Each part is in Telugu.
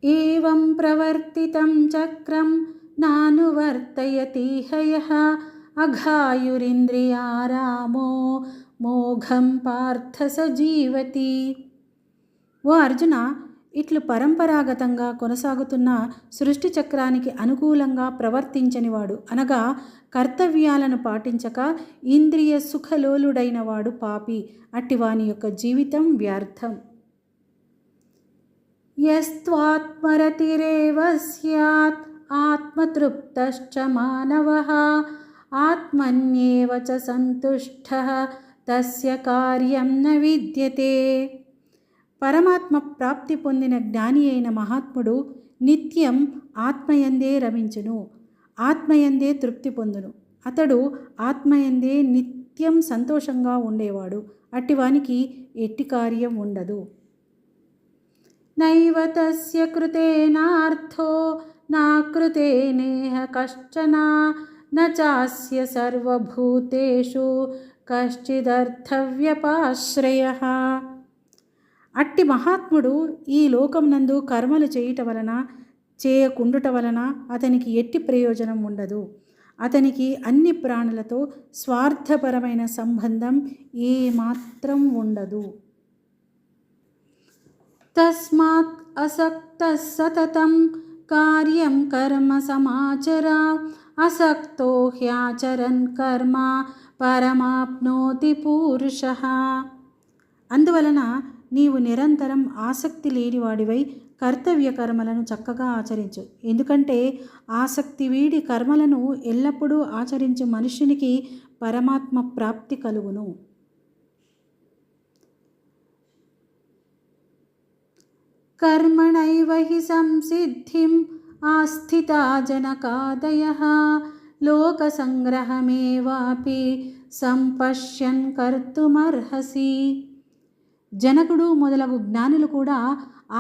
ఏవం ప్రవర్తితం చక్రం నానువర్తయతి హయః అఘాయురింద్రియారామో మోఘం పార్థ సజీవతి. ఓ అర్జున, ఇట్లు పరంపరాగతంగా కొనసాగుతున్న సృష్టి చక్రానికి అనుకూలంగా ప్రవర్తించనివాడు, అనగా కర్తవ్యాలను పాటించక ఇంద్రియ సుఖలోలుడైన వాడు పాపి. అట్టివాని యొక్క జీవితం వ్యర్థం. యస్త్వాత్మరతిరేవ స్యాత్ ఆత్మతృప్తశ్చ మానవః ఆత్మన్యేవ చ సంతుష్టః తస్య కార్యం న విద్యతే. పరమాత్మ ప్రాప్తి పొందిన జ్ఞాని అయిన మహాత్ముడు నిత్యం ఆత్మయందే రమించును, ఆత్మయందే తృప్తి పొందును. అతడు ఆత్మయందే నిత్యం సంతోషంగా ఉండేవాడు. అట్టివానికి ఎట్టి కార్యం ఉండదు. నైవ తస్య కృతేనార్థో నాకృతేనేహ కశ్చన న చాస్య సర్వభూతేషు కశ్చిదర్థవ్యపాశ్రయః. అట్టి మహాత్ముడు ఈ లోకమునందు కర్మలు చేయుట వలన చేయకుండుట వలన అతనికి ఎట్టి ప్రయోజనం ఉండదు. అతనికి అన్ని ప్రాణులతో స్వార్థపరమైన సంబంధం ఏమాత్రం ఉండదు. తస్మాత్ అసక్తః సతతం కార్యం కర్మ సమాచర అసక్తో హ్యాచరన్ కర్మ పరమాప్నోతి పురుషః. అందువలన నీవు నిరంతరం ఆసక్తి లేనివాడివై కర్తవ్య కర్మలను చక్కగా ఆచరించు. ఎందుకంటే ఆసక్తి వీడి కర్మలను ఎల్లప్పుడూ ఆచరించు మనుష్యునికి పరమాత్మ ప్రాప్తి కలుగును. కర్మణైవ హి సంసిద్ధిం ఆస్థితా జనకాదయః లోక సంగ్రహమేవాపి సంపశ్యన్ కర్తుమర్హసి. జనకుడు మొదలగు జ్ఞానులు కూడా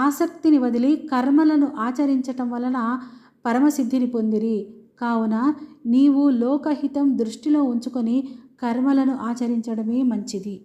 ఆసక్తిని వదిలి కర్మలను ఆచరించటం వలన పరమసిద్ధిని పొందిరి. కావున నీవు లోకహితం దృష్టిలో ఉంచుకొని కర్మలను ఆచరించడమే మంచిది.